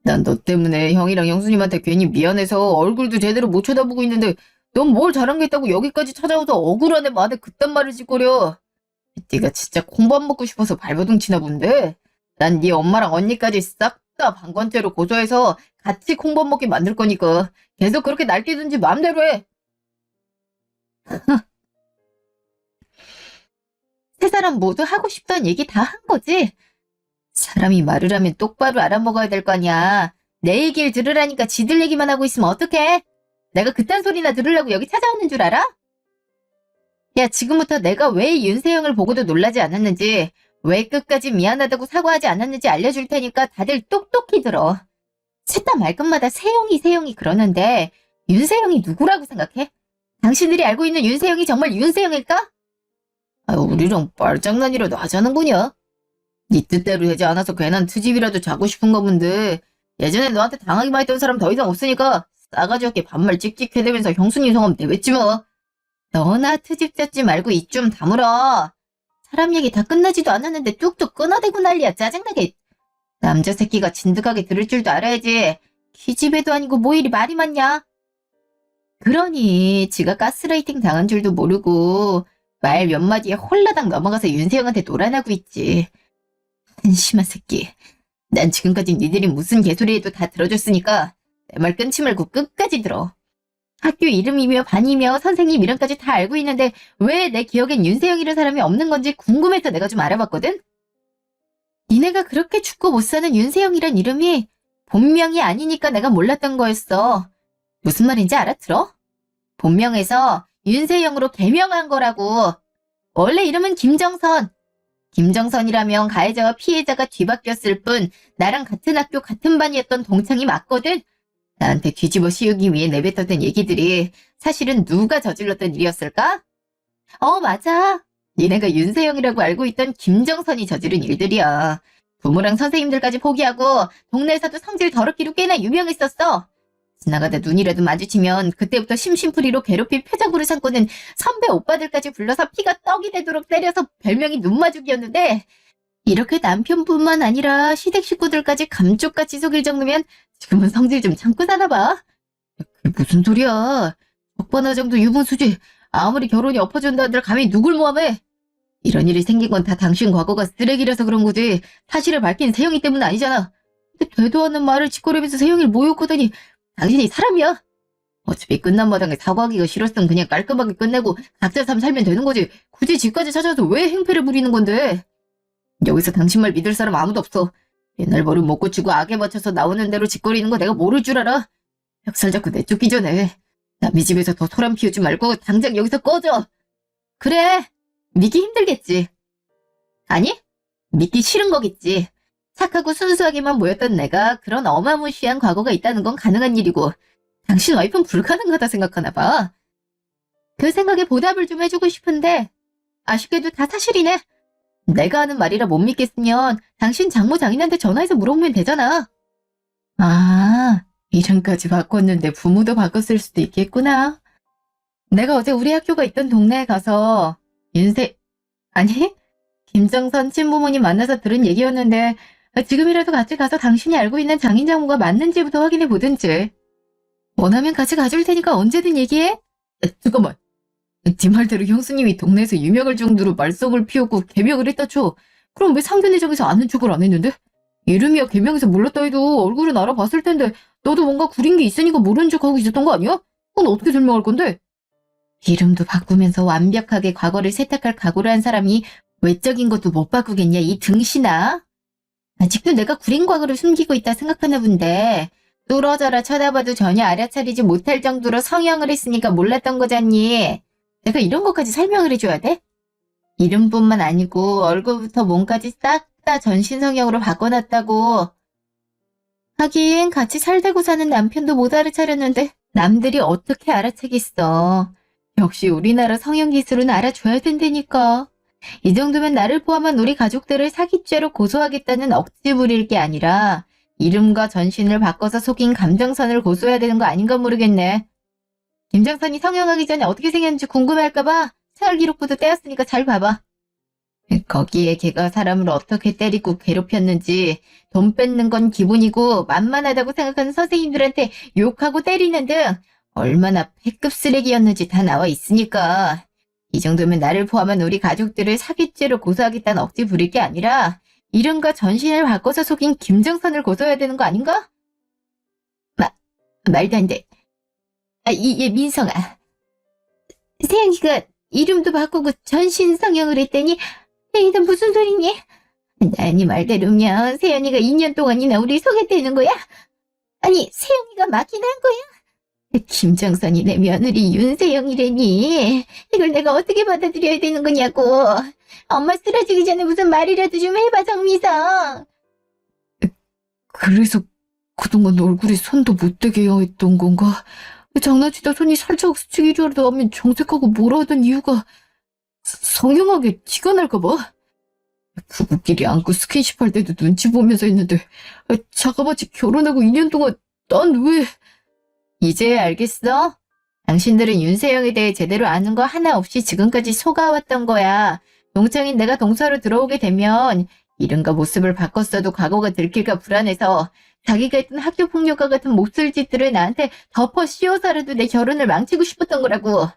난 너 때문에 형이랑 형수님한테 괜히 미안해서 얼굴도 제대로 못 쳐다보고 있는데 넌 뭘 잘한 게 있다고 여기까지 찾아와서 억울하네 마네 그딴 말을 짓거려. 네가 진짜 콩밥 먹고 싶어서 발버둥 치나 본데 난 네 엄마랑 언니까지 싹 다 방관죄로 고소해서 같이 콩밥 먹게 만들 거니까 계속 그렇게 날뛰든지 마음대로 해. 세 사람 모두 하고 싶던 얘기 다 한 거지? 사람이 말을 하면 똑바로 알아먹어야 될 거 아니야. 내 얘기를 들으라니까 지들 얘기만 하고 있으면 어떡해? 내가 그딴 소리나 들으려고 여기 찾아왔는 줄 알아? 야, 지금부터 내가 왜 윤세영을 보고도 놀라지 않았는지, 왜 끝까지 미안하다고 사과하지 않았는지 알려줄 테니까 다들 똑똑히 들어. 셋 다 말끝마다 세영이 그러는데 윤세영이 누구라고 생각해? 당신들이 알고 있는 윤세영이 정말 윤세영일까? 우리랑 말장난이라도 하자는거냐? 네 뜻대로 되지 않아서 괜한 트집이라도 자고 싶은가 본데 예전에 너한테 당하기만 했던 사람 더 이상 없으니까 싸가지 없게 반말 찍찍해대면서 형수님 성함 내뱉지 마. 너나 트집 잡지 말고 입 좀 다물어. 사람 얘기 다 끝나지도 않았는데 뚝뚝 끊어대고 난리야. 짜증나게. 남자 새끼가 진득하게 들을 줄도 알아야지. 기집애도 아니고 뭐 이리 말이 많냐? 그러니 지가 가스라이팅 당한 줄도 모르고 말 몇 마디에 홀라당 넘어가서 윤세영한테 놀아나고 있지. 한심한 새끼. 난 지금까지 니들이 무슨 개소리해도 다 들어줬으니까 내 말 끊지 말고 끝까지 들어. 학교 이름이며 반이며 선생님 이름까지 다 알고 있는데 왜 내 기억엔 윤세영이라는 사람이 없는 건지 궁금해서 내가 좀 알아봤거든? 니네가 그렇게 죽고 못 사는 윤세영이란 이름이 본명이 아니니까 내가 몰랐던 거였어. 무슨 말인지 알아들어? 본명에서 윤세영으로 개명한 거라고. 원래 이름은 김정선. 김정선이라면 가해자와 피해자가 뒤바뀌었을 뿐 나랑 같은 학교 같은 반이었던 동창이 맞거든? 나한테 뒤집어 씌우기 위해 내뱉었던 얘기들이 사실은 누가 저질렀던 일이었을까? 맞아. 니네가 윤세영이라고 알고 있던 김정선이 저지른 일들이야. 부모랑 선생님들까지 포기하고 동네에서도 성질 더럽기로 꽤나 유명했었어. 지나가다 눈이라도 마주치면 그때부터 심심풀이로 괴롭힐 표적으로 삼고는 선배 오빠들까지 불러서 피가 떡이 되도록 때려서 별명이 눈마죽이었는데 이렇게 남편뿐만 아니라 시댁 식구들까지 감쪽같이 속일 정도면 지금은 성질 좀 참고 사나 봐. 그게 무슨 소리야. 적반하 정도 유분수지. 아무리 결혼이 엎어진다 한들 감히 누굴 모함해. 이런 일이 생긴 건 다 당신 과거가 쓰레기라서 그런 거지 사실을 밝힌 세영이 때문 아니잖아. 근데 되도 않는 말을 짓거리면서 세영이를 모욕하더니 당신이 사람이야? 어차피 끝난 마당에 사과하기가 싫었으면 그냥 깔끔하게 끝내고 각자 삶 살면 되는 거지. 굳이 집까지 찾아와서 왜 행패를 부리는 건데. 여기서 당신 말 믿을 사람 아무도 없어. 옛날 버릇 못 고치고 악에 맞춰서 나오는 대로 짓거리는 거 내가 모를 줄 알아? 멱살 잡고 내쫓기 전에 남의 집에서 더 소란 피우지 말고 당장 여기서 꺼져. 그래, 믿기 힘들겠지. 아니, 믿기 싫은 거겠지. 착하고 순수하게만 보였던 내가 그런 어마무시한 과거가 있다는 건 가능한 일이고 당신 와이프는 불가능하다 생각하나 봐. 그 생각에 보답을 좀 해주고 싶은데 아쉽게도 다 사실이네. 내가 하는 말이라 못 믿겠으면 당신 장모 장인한테 전화해서 물어보면 되잖아. 이름까지 바꿨는데 부모도 바꿨을 수도 있겠구나. 내가 어제 우리 학교가 있던 동네에 가서 김정선 친부모님 만나서 들은 얘기였는데 지금이라도 같이 가서 당신이 알고 있는 장인 장모가 맞는지부터 확인해 보든지. 원하면 같이 가줄 테니까 언제든 얘기해. 잠깐만. 네 말대로 형수님이 동네에서 유명할 정도로 말썽을 피우고 개명을 했다 쳐. 그럼 왜 상견례장에서 아는 척을 안 했는데? 이름이야 개명에서 몰랐다 해도 얼굴은 알아봤을 텐데 너도 뭔가 구린 게 있으니까 모르는 척하고 있었던 거 아니야? 그건 어떻게 설명할 건데? 이름도 바꾸면서 완벽하게 과거를 세탁할 각오를 한 사람이 외적인 것도 못 바꾸겠냐 이 등신아? 아직도 내가 구린 과거를 숨기고 있다 생각하나 본데 뚫어져라 쳐다봐도 전혀 알아차리지 못할 정도로 성형을 했으니까 몰랐던 거잖니. 내가 이런 것까지 설명을 해줘야 돼? 이름뿐만 아니고 얼굴부터 몸까지 싹 다 전신 성형으로 바꿔놨다고. 하긴 같이 살대고 사는 남편도 못 알아차렸는데 남들이 어떻게 알아채겠어. 역시 우리나라 성형 기술은 알아줘야 된다니까. 이 정도면 나를 포함한 우리 가족들을 사기죄로 고소하겠다는 억지 부릴 게 아니라 이름과 전신을 바꿔서 속인 감정선을 고소해야 되는 거 아닌가 모르겠네. 김정선이 성형하기 전에 어떻게 생겼는지 궁금해할까봐 생활 기록부도 떼었으니까 잘 봐봐. 거기에 걔가 사람을 어떻게 때리고 괴롭혔는지, 돈 뺏는 건 기본이고 만만하다고 생각하는 선생님들한테 욕하고 때리는 등 얼마나 패급 쓰레기였는지 다 나와 있으니까. 이 정도면 나를 포함한 우리 가족들을 사기죄로 고소하겠다는 억지 부릴 게 아니라 이름과 전신을 바꿔서 속인 김정선을 고소해야 되는 거 아닌가? 말도 안 돼. 민성아. 세영이가 이름도 바꾸고 전신 성형을 했더니 이게 무슨 소리니? 네 말대로면 세연이가 2년 동안이나 우리 속였다는 거야? 아니, 세영이가 맞긴 한 거야? 김정선이 내 며느리 윤세영이라니. 이걸 내가 어떻게 받아들여야 되는 거냐고. 엄마 쓰러지기 전에 무슨 말이라도 좀 해봐, 정미성. 그래서 그동안 얼굴에 손도 못 대게 했던 건가? 장난치다 손이 살짝 스치기라도 하면 정색하고 뭐라 하던 이유가 성형하게 티가 날까 봐. 부부끼리 안고 스킨십 할 때도 눈치 보면서 했는데 자가마치 결혼하고 2년 동안 난 왜... 이제 알겠어? 당신들은 윤세영에 대해 제대로 아는 거 하나 없이 지금까지 속아왔던 거야. 동창인 내가 동서로 들어오게 되면 이름과 모습을 바꿨어도 과거가 들킬까 불안해서 자기가 했던 학교폭력과 같은 몹쓸 짓들을 나한테 덮어 씌워서라도 내 결혼을 망치고 싶었던 거라고.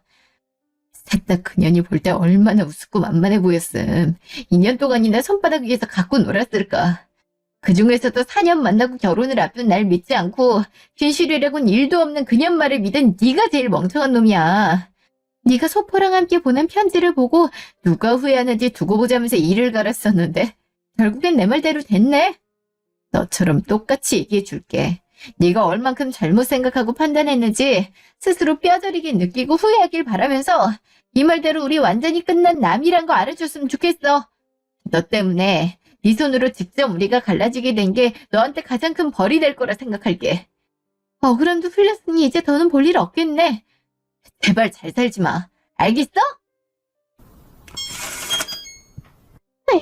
셋 다 그년이 볼 때 얼마나 우습고 만만해 보였음. 2년 동안이나 손바닥 위에서 갖고 놀았을까. 그중에서도 4년 만나고 결혼을 앞둔 날 믿지 않고 진실이라곤 1도 없는 그년 말을 믿은 네가 제일 멍청한 놈이야. 네가 소포랑 함께 보낸 편지를 보고 누가 후회하는지 두고 보자면서 이를 갈았었는데 결국엔 내 말대로 됐네. 너처럼 똑같이 얘기해 줄게. 네가 얼만큼 잘못 생각하고 판단했는지 스스로 뼈저리게 느끼고 후회하길 바라면서 이 말대로 우리 완전히 끝난 남이란 거 알아줬으면 좋겠어. 너 때문에 네 손으로 직접 우리가 갈라지게 된 게 너한테 가장 큰 벌이 될 거라 생각할게. 억울함도 풀렸으니 이제 더는 볼 일 없겠네. 제발 잘 살지 마. 알겠어?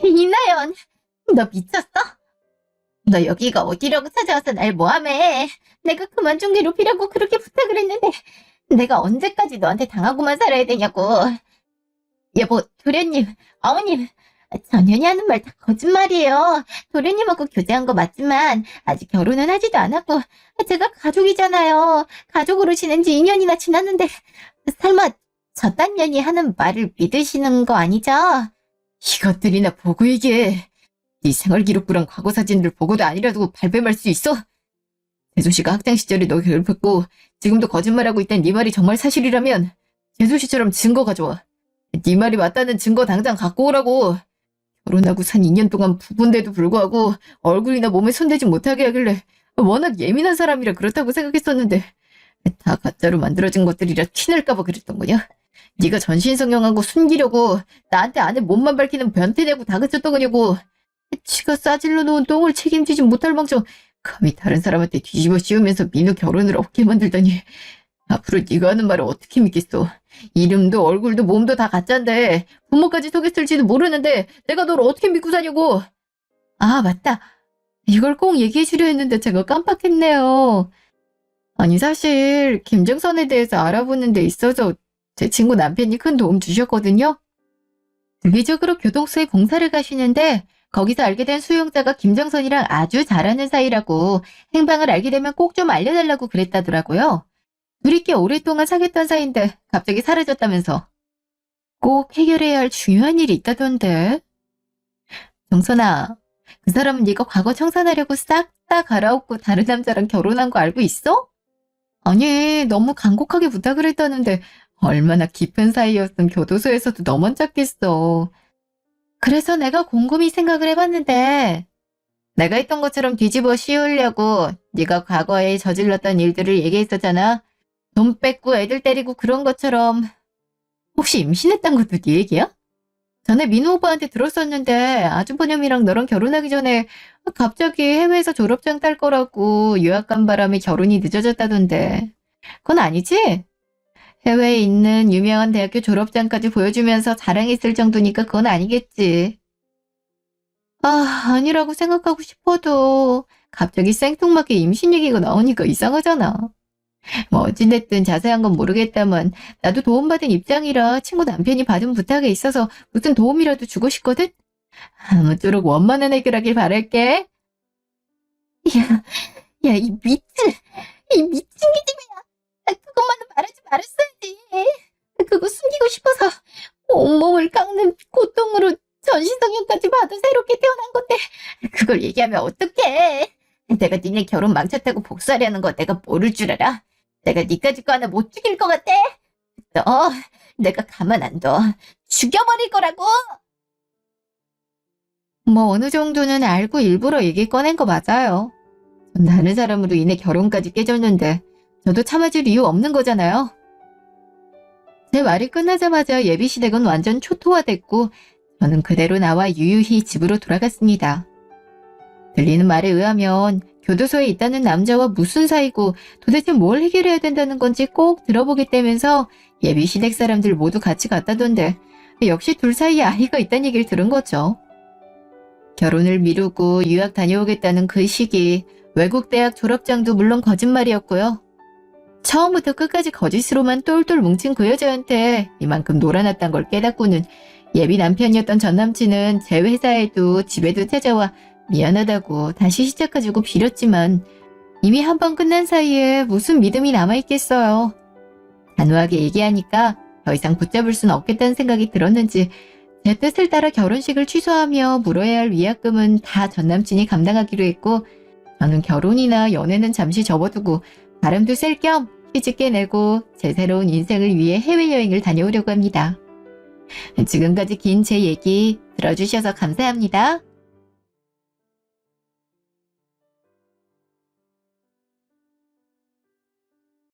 이나연, 너 미쳤어? 너 여기가 어디라고 찾아와서 날 뭐하매? 내가 그만 좀 괴롭히라고 그렇게 부탁을 했는데 내가 언제까지 너한테 당하고만 살아야 되냐고. 여보, 도련님, 어머님, 전현이 하는 말 다 거짓말이에요. 도련님하고 교제한 거 맞지만 아직 결혼은 하지도 않았고 제가 가족이잖아요. 가족으로 지낸 지 2년이나 지났는데 설마 저딴 년이 하는 말을 믿으시는 거 아니죠? 이것들이나 보고 얘기해. 네 생활기록부랑 과거 사진들 보고도 아니라도 발뺌할 수 있어? 재수씨가 학창 시절에 너 괴롭혔고 지금도 거짓말하고 있다는 네 말이 정말 사실이라면 재수씨처럼 증거 가져와. 네 말이 맞다는 증거 당장 갖고 오라고. 결혼하고 산 2년 동안 부부인데도 불구하고 얼굴이나 몸에 손대지 못하게 하길래 워낙 예민한 사람이라 그렇다고 생각했었는데 다 가짜로 만들어진 것들이라 티낼까봐 그랬던 거냐? 네가 전신성형하고 숨기려고 나한테 아내 몸만 밝히는 변태냐고 다그쳤던 거냐고. 지가 싸질러 놓은 똥을 책임지지 못할 망정 감히 다른 사람한테 뒤집어 씌우면서 민우 결혼을 없게 만들다니. 앞으로 네가 하는 말을 어떻게 믿겠어. 이름도 얼굴도 몸도 다 가짜인데 부모까지 속였을지도 모르는데 내가 널 어떻게 믿고 사냐고. 아 맞다. 이걸 꼭 얘기해 주려 했는데 제가 깜빡했네요. 아니 사실 김정선에 대해서 알아보는 데 있어서 제 친구 남편이 큰 도움 주셨거든요. 주기적으로 교도소에 봉사를 가시는데 거기서 알게 된 수용자가 김정선이랑 아주 잘하는 사이라고 행방을 알게 되면 꼭 좀 알려달라고 그랬다더라고요. 둘이 꽤 오랫동안 사귀었던 사이인데 갑자기 사라졌다면서. 꼭 해결해야 할 중요한 일이 있다던데. 정선아, 그 사람은 네가 과거 청산하려고 싹 다 갈아엎고 다른 남자랑 결혼한 거 알고 있어? 아니, 너무 간곡하게 부탁을 했다는데 얼마나 깊은 사이였음 교도소에서도 너만 찾겠어. 그래서 내가 곰곰이 생각을 해봤는데 내가 했던 것처럼 뒤집어 씌우려고 네가 과거에 저질렀던 일들을 얘기했었잖아. 돈 뺏고 애들 때리고 그런 것처럼. 혹시 임신했단 것도 네 얘기야? 전에 민호 오빠한테 들었었는데 아주버님이랑 너랑 결혼하기 전에 갑자기 해외에서 졸업장 딸 거라고 유학 간 바람에 결혼이 늦어졌다던데. 그건 아니지? 해외에 있는 유명한 대학교 졸업장까지 보여주면서 자랑했을 정도니까 그건 아니겠지. 아니라고 생각하고 싶어도 갑자기 생뚱맞게 임신 얘기가 나오니까 이상하잖아. 뭐 어찌됐든 자세한 건 모르겠다만 나도 도움받은 입장이라 친구 남편이 받은 부탁에 있어서 무슨 도움이라도 주고 싶거든? 아무쪼록 원만한 해결하길 바랄게. 야, 야, 이 미친 기집애야. 그것만은 말하지 말았어야지. 그거 숨기고 싶어서 온몸을 깎는 고통으로 전신성형까지 받아 새롭게 태어난 건데 그걸 얘기하면 어떡해. 내가 니네 결혼 망쳤다고 복수하려는 거 내가 모를 줄 알아? 내가 니까지 거 하나 못 죽일 것 같아? 너 내가 가만 안 둬. 죽여버릴 거라고. 뭐 어느 정도는 알고 일부러 얘기 꺼낸 거 맞아요. 전 다른 사람으로 인해 결혼까지 깨졌는데 저도 참아줄 이유 없는 거잖아요. 제 말이 끝나자마자 예비시댁은 완전 초토화됐고 저는 그대로 나와 유유히 집으로 돌아갔습니다. 들리는 말에 의하면 교도소에 있다는 남자와 무슨 사이고 도대체 뭘 해결해야 된다는 건지 꼭 들어보겠다면서 예비시댁 사람들 모두 같이 갔다던데 역시 둘 사이에 아이가 있다는 얘기를 들은 거죠. 결혼을 미루고 유학 다녀오겠다는 그 시기 외국 대학 졸업장도 물론 거짓말이었고요. 처음부터 끝까지 거짓으로만 똘똘 뭉친 그 여자한테 이만큼 놀아났단 걸 깨닫고는 예비 남편이었던 전 남친은 제 회사에도 집에도 찾아와 미안하다고 다시 시작하자고 빌었지만 이미 한 번 끝난 사이에 무슨 믿음이 남아있겠어요. 단호하게 얘기하니까 더 이상 붙잡을 수는 없겠다는 생각이 들었는지 제 뜻을 따라 결혼식을 취소하며 물어야 할 위약금은 다 전 남친이 감당하기로 했고 저는 결혼이나 연애는 잠시 접어두고 바람도 쐴 겸 휴직 깨내고 제 새로운 인생을 위해 해외여행을 다녀오려고 합니다. 지금까지 긴 제 얘기 들어주셔서 감사합니다.